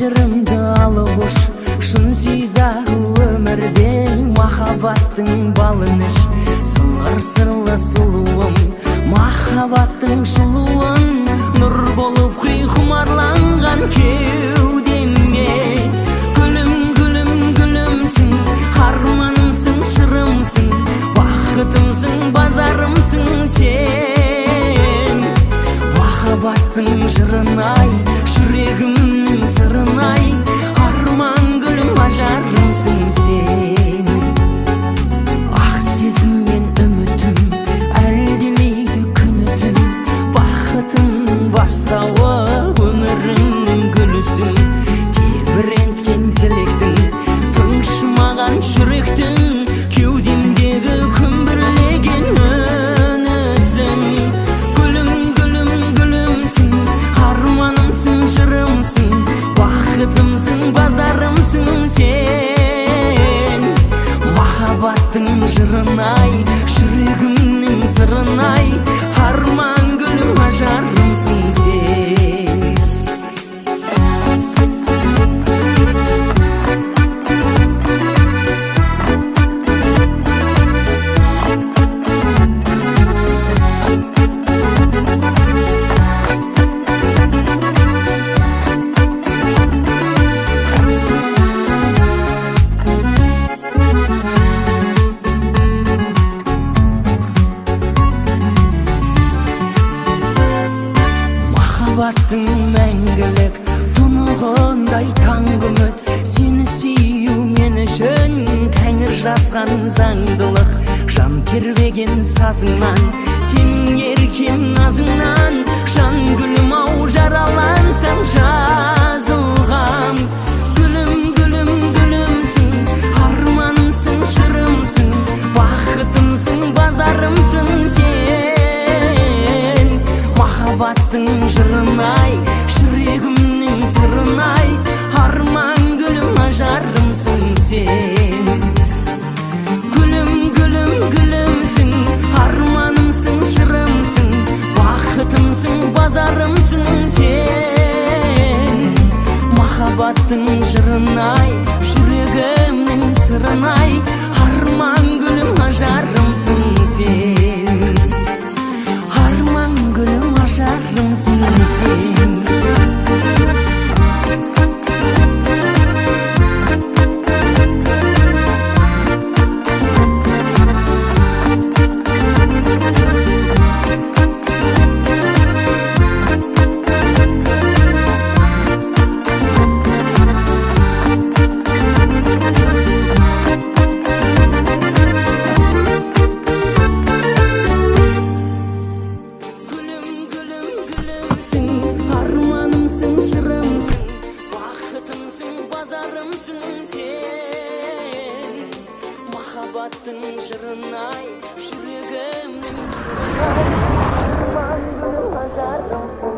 жырымды алып уш, шын сүйдагы өмірден махаббаттың балын іш. Сыңғыр сырлы сұлуым, махаббаттың шылуын, нұр болып құй құмарланған кеудемге. Гүлім, гүлім, гүлімсің, арманымсың, шырымсың, бақытымсың, базарымсың сен. Махаббаттың жырын-ай, жүрегімнің сырын-ай, арман гүлім, ажарымсың сен. Ақ сезім мен үмітім әлдилейді күні-түн, бақытымның бастауы, өмірімнің гүлісің. Тебіренткен тілектің, тыңшымаған жүректің, кеудемдегі күмбірлеген үнісің. Гүлім, гүлім, гүлімсің, арманымсың, жырымсың, бақытымсың, базарымсың сен. Махаббаттың жырын-ай, жүрегімнің сырын-ай, арман гүлім, ажарымсың сен. Махаббаттың мәңгілік тұнығындай таңғы үміт, сені сүю мен үшін Тәңір жазған заңдылық. Жан тербеген сазыңнан, сенің еркен назыңнан, жан гүлім ау, жаралансам жазылғам. Гүлім, гүлім, гүлімсің, арманымсың, шырымсың, бақытымсың, базарымсың сен. Махаббаттың жырын-ай, жүрегімнің сырын-ай, арман гүлім, ажарымсың сен. Гүлім, гүлім, гүлімсің, арманымсың, шырымсың, бақытымсың, базарымсың сен. Махаббаттың жырын-ай, жүрегімнің сырын-ай, арман гүлім, ажарымсың сен. Арман гүлім, ажарымсың сен. Арманымсың, жырымсың, бақытымсың, базарымсың сен. Махаббаттың жырын-ай, жүрегімнің сырын-ай, арман гүлім, ажарымсың.